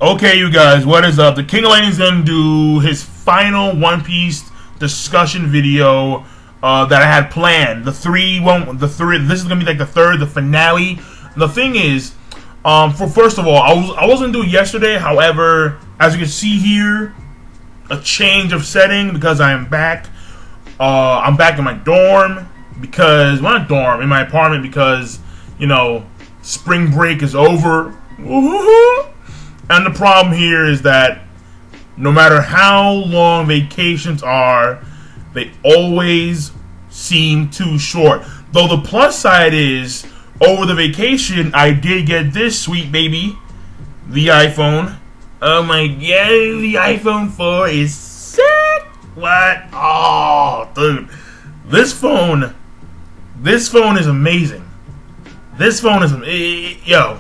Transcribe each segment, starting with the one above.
Okay, you guys, what is up? The King of Lightning is gonna do his final One Piece discussion video that I had planned. This is gonna be like the finale. The thing is, first of all, I wasn't doing it yesterday. However, as you can see here, a change of setting because I am back. I'm back in my dorm because, well, not dorm, in my apartment because, you know, spring break is over. Woo-hoo-hoo. And the problem here is that no matter how long vacations are, they always seem too short. Though the plus side is, over the vacation, I did get this sweet baby, the iPhone. Oh my god, the iPhone 4 is sick! What? Oh, dude. This phone is amazing. This phone is, yo.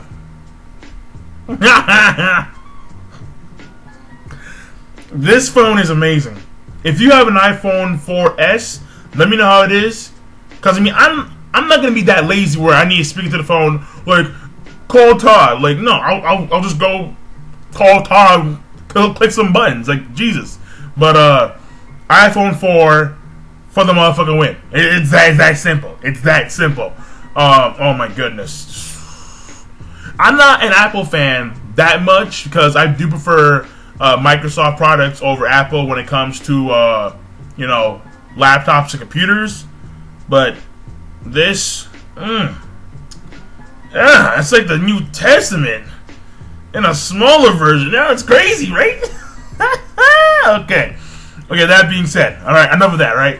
This phone is amazing. If you have an iPhone 4S, let me know how it is. Cause I mean, I'm not gonna be that lazy where I need to speak to the phone like call Todd. Like no, I'll just go call Todd, click some buttons. Like Jesus. But iPhone 4 for the motherfucking win. It's that simple. It's that simple. Oh my goodness. I'm not an Apple fan that much because I do prefer Microsoft products over Apple when it comes to you know, laptops and computers. But this, it's like the New Testament in a smaller version. Now it's crazy, right? Okay. That being said, all right, enough of that. Right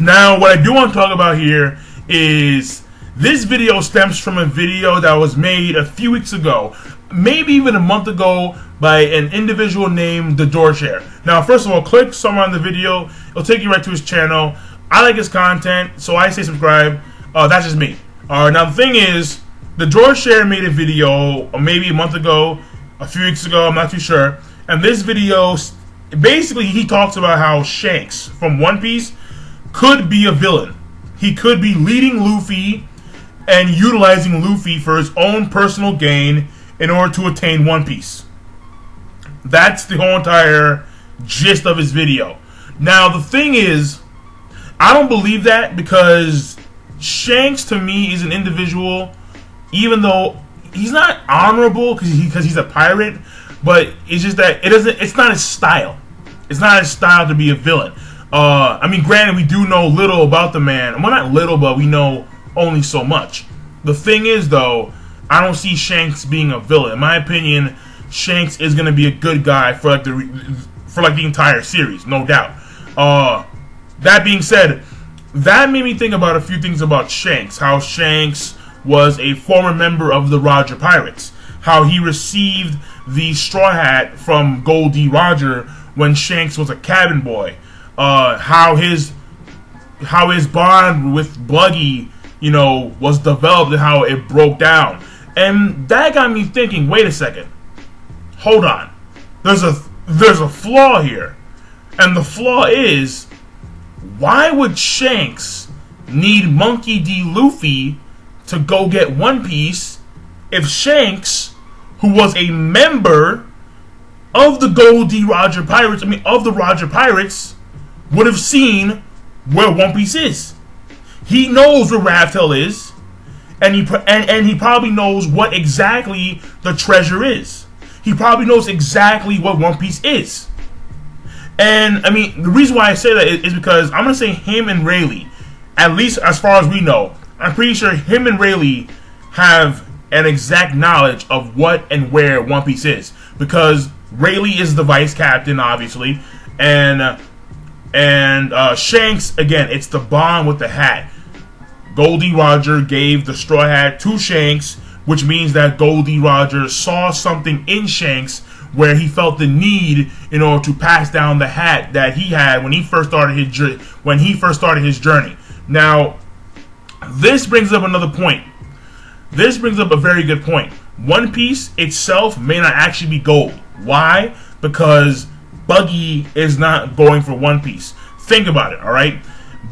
now, what I do want to talk about here is. This video stems from a video that was made a few weeks ago, maybe even a month ago, by an individual named The Doorshare. Now, first of all, click somewhere on the video. It'll take you right to his channel. I like his content, so I say subscribe. That's just me. Now, the thing is, The Doorshare made a video maybe a month ago, a few weeks ago, I'm not too sure. And this video, basically, he talks about how Shanks from One Piece could be a villain. He could be leading Luffy and utilizing Luffy for his own personal gain in order to attain One Piece. That's the whole entire gist of his video. Now, the thing is, I don't believe that because Shanks, to me, is an individual, even though he's not honorable because he's a pirate, but it's just that it's not his style. It's not his style to be a villain. I mean, granted, we do know little about the man. Well, not little, but we know only so much. The thing is, though, I don't see Shanks being a villain. In my opinion, Shanks is going to be a good guy for the entire series, no doubt. That being said, that made me think about a few things about Shanks. How Shanks was a former member of the Roger Pirates. How he received the straw hat from Gol.D Roger when Shanks was a cabin boy. How his bond with Buggy, you know, was developed and how it broke down. And that got me thinking, wait a second. Hold on. There's a flaw here. And the flaw is, why would Shanks need Monkey D. Luffy to go get One Piece if Shanks, who was a member of the Gol.D Roger Pirates, of the Roger Pirates, would have seen where One Piece is? He knows where Raftel is, and he probably knows what exactly the treasure is. He probably knows exactly what One Piece is. And I mean, the reason why I say that is because I'm gonna say him and Rayleigh, at least as far as we know, I'm pretty sure him and Rayleigh have an exact knowledge of what and where One Piece is, because Rayleigh is the vice captain, obviously, and Shanks, again, it's the bond with the hat. Gol.D Roger gave the straw hat to Shanks, which means that Gol.D Roger saw something in Shanks where he felt the need in order to pass down the hat that he had when he first started his journey. Now, this brings up another point. This brings up a very good point. One Piece itself may not actually be gold. Why? Because Buggy is not going for One Piece. Think about it, alright?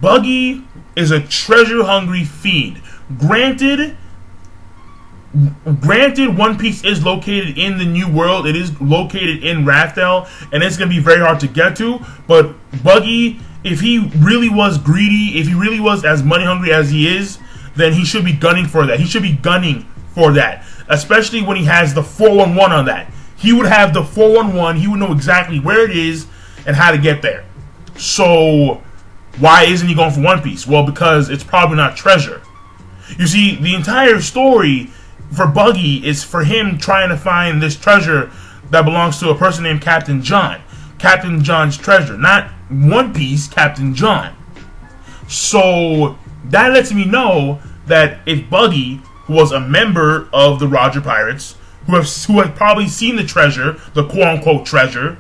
Buggy is a treasure-hungry fiend. Granted, Granted, One Piece is located in the New World. It is located in Raftel, and it's going to be very hard to get to. But Buggy, if he really was greedy, if he really was as money hungry as he is, then he should be gunning for that. He should be gunning for that, especially when he has the 411 on that. He would have the 411. He would know exactly where it is and how to get there. So why isn't he going for One Piece? Well, because it's probably not treasure. You see, the entire story for Buggy is for him trying to find this treasure that belongs to a person named Captain John. Captain John's treasure. Not One Piece, Captain John. So that lets me know that if Buggy, who was a member of the Roger Pirates, who have probably seen the treasure, the quote-unquote treasure,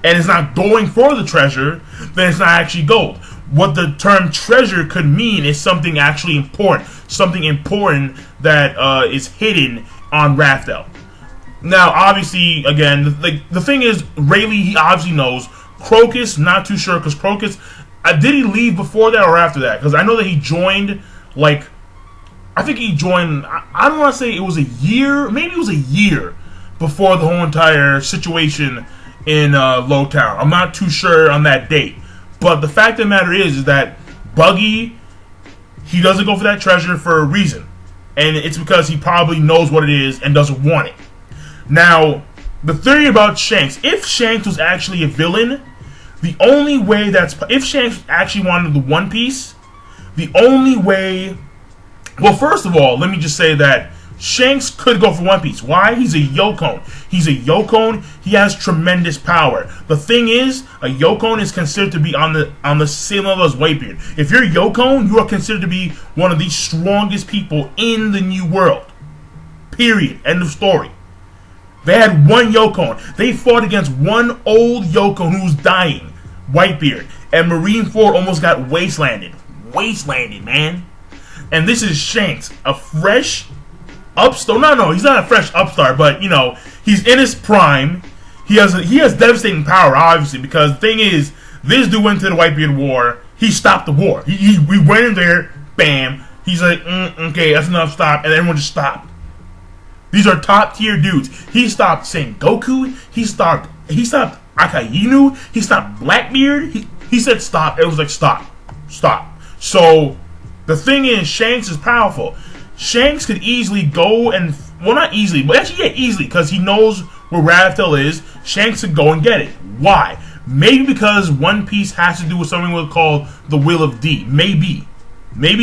and is not going for the treasure, then it's not actually gold. What the term treasure could mean is something actually important. Something important that is hidden on Raftel. Now, obviously, again, the thing is, Rayleigh, he obviously knows. Crocus, not too sure, because Crocus, did he leave before that or after that? Because I know that he joined, like, I think he joined, I don't want to say it was a year, maybe it was a year before the whole entire situation in Lowtown. I'm not too sure on that date. But the fact of the matter is that Buggy, he doesn't go for that treasure for a reason. And it's because he probably knows what it is and doesn't want it. Now, the theory about Shanks, if Shanks was actually a villain, the only way if Shanks actually wanted the One Piece, the only way, well, first of all, let me just say that Shanks could go for One Piece. Why? He's a Yokon. He's a Yokon. He has tremendous power. The thing is, a Yokon is considered to be on the same level as Whitebeard. If you're Yokon, you are considered to be one of the strongest people in the New World. Period. End of story. They had one Yokon. They fought against one old Yokon who was dying, Whitebeard, and Marineford almost got wastelanded. Wastelanded, man. And this is Shanks, a fresh upstart. No, he's not a fresh upstart, but you know, he's in his prime. He has devastating power, obviously, because the thing is, this dude went to the Whitebeard War. He stopped the war. We went in there, bam. He's like, okay, that's enough. Stop, and everyone just stopped. These are top tier dudes. He stopped Sengoku. He stopped Akainu. He stopped Blackbeard. He said stop. It was like stop. So the thing is, Shanks is powerful. Shanks could easily go and, well, not easily, but actually, yeah, easily, because he knows where Raftel is. Shanks could go and get it. Why? Maybe because One Piece has to do with something called the Will of D. Maybe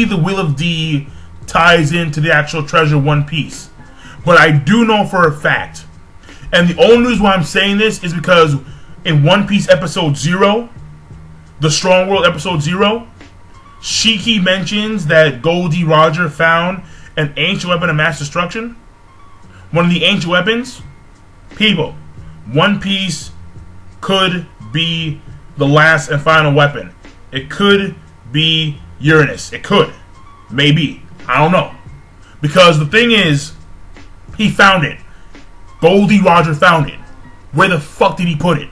the Will of D ties into the actual treasure One Piece. But I do know for a fact, and the only reason why I'm saying this is because in One Piece episode 0, the Strong World episode 0, Shiki mentions that Gol.D Roger found an ancient weapon of mass destruction. One of the ancient weapons. People, One Piece could be the last and final weapon. It could be Uranus. It could. Maybe. I don't know. Because the thing is, he found it. Gol.D Roger found it. Where the fuck did he put it?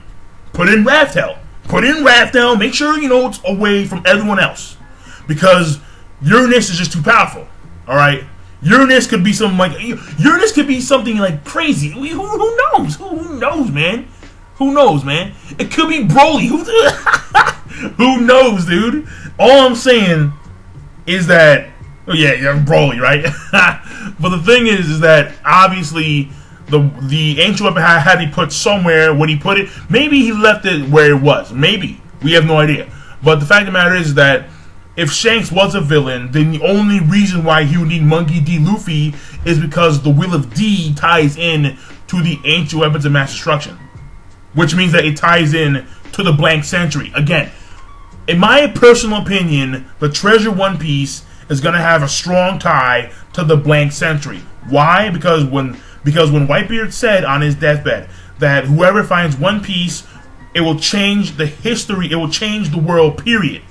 Put it in Raftel. Put it in Raftel. Make sure you know it's away from everyone else. Because Uranus is just too powerful. Alright? Uranus could be something like crazy. Who knows? Who knows, man? Who knows, man? It could be Broly. Who knows, dude? All I'm saying is that, oh yeah, Broly, right? But the thing is that obviously the ancient weapon had to be put somewhere. When he put it, maybe he left it where it was. Maybe. We have no idea. But the fact of the matter is that if Shanks was a villain, then the only reason why he would need Monkey D. Luffy is because the Will of D ties in to the ancient weapons of mass destruction. Which means that it ties in to the Blank Century. Again, in my personal opinion, the Treasure One Piece is going to have a strong tie to the Blank Century. Why? Because when Whitebeard said on his deathbed that whoever finds One Piece, it will change the history, it will change the world, period.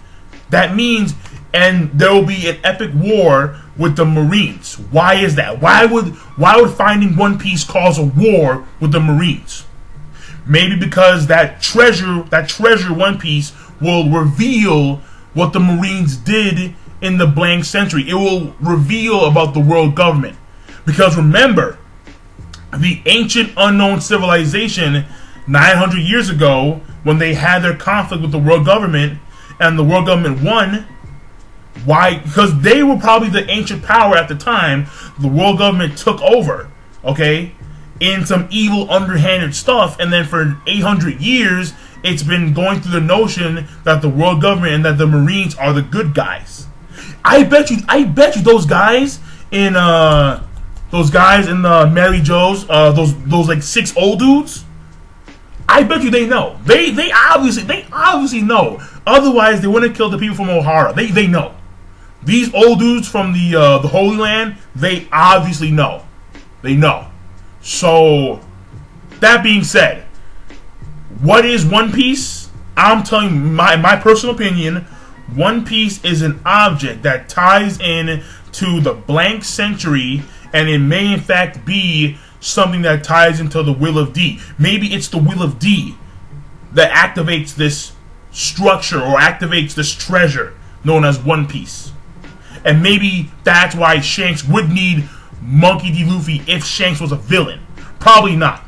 That means, and there will be an epic war with the Marines. Why is that? Why would finding One Piece cause a war with the Marines? Maybe because that treasure One Piece will reveal what the Marines did in the Blank Century. It will reveal about the world government. Because remember, the ancient unknown civilization 900 years ago, when they had their conflict with the world government, and the world government won. Why? Because they were probably the ancient power at the time. The world government took over, okay, in some evil, underhanded stuff, and then for 800 years, it's been going through the notion that the world government and that the Marines are the good guys. I bet you, those guys in the Mary Jo's, those like 6 old dudes. I bet you they know. They obviously know. Otherwise, they wouldn't have killed the people from O'Hara. They know. These old dudes from the Holy Land, they obviously know. They know. So, that being said, what is One Piece? I'm telling you my personal opinion. One Piece is an object that ties in to the blank century, and it may in fact be something that ties into the will of D. Maybe it's the will of D that activates this structure or activates this treasure known as One Piece. And maybe that's why Shanks would need Monkey D. Luffy if Shanks was a villain. Probably not.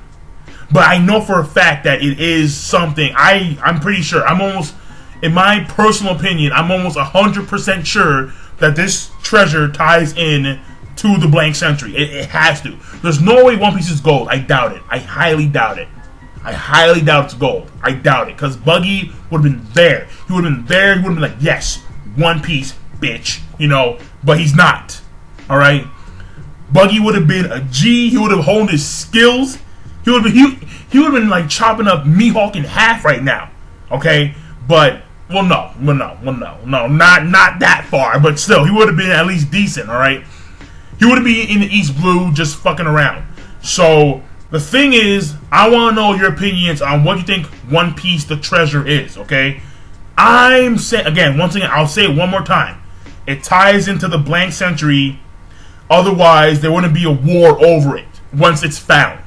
But I know for a fact that it is something. I'm pretty sure. I'm almost, in my personal opinion, I'm almost 100% sure that this treasure ties in to the blank century. It has to. There's no way One Piece is gold. I doubt it. I highly doubt it. I highly doubt it's gold. I doubt it. Because Buggy would have been there. He would have been there. He would have been like, yes, One Piece, bitch. You know, but he's not. Alright? Buggy would have been a G. He would have honed his skills. He would have been like chopping up Mihawk in half right now. Okay? But, not that far. But still, he would have been at least decent, alright? He would be in the East Blue just fucking around. So, the thing is, I want to know your opinions on what you think One Piece, the treasure, is, okay? I'm saying, again, once again, I'll say it one more time. It ties into the blank century. Otherwise, there wouldn't be a war over it once it's found.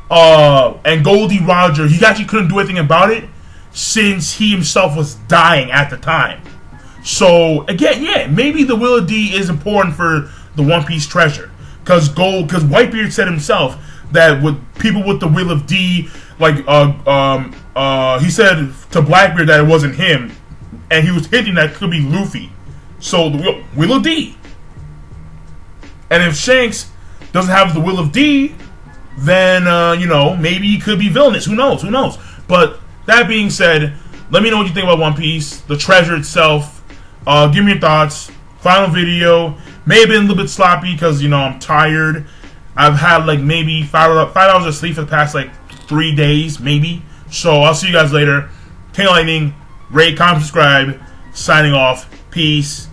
And Gol.D. Roger, he actually couldn't do anything about it since he himself was dying at the time. So, again, yeah, maybe the will of D is important for the One Piece treasure. Because Whitebeard said himself that with people with the will of D, like, he said to Blackbeard that it wasn't him, and he was hinting that it could be Luffy. So, the will of D. And if Shanks doesn't have the will of D, then, maybe he could be villainous. Who knows? But, that being said, let me know what you think about One Piece, the treasure itself. Give me your thoughts. Final video. May have been a little bit sloppy because, I'm tired. I've had, like, maybe 5 hours of sleep for the past, 3 days, maybe. So, I'll see you guys later. King Lightning, rate, comment, subscribe. Signing off. Peace.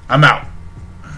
I'm out.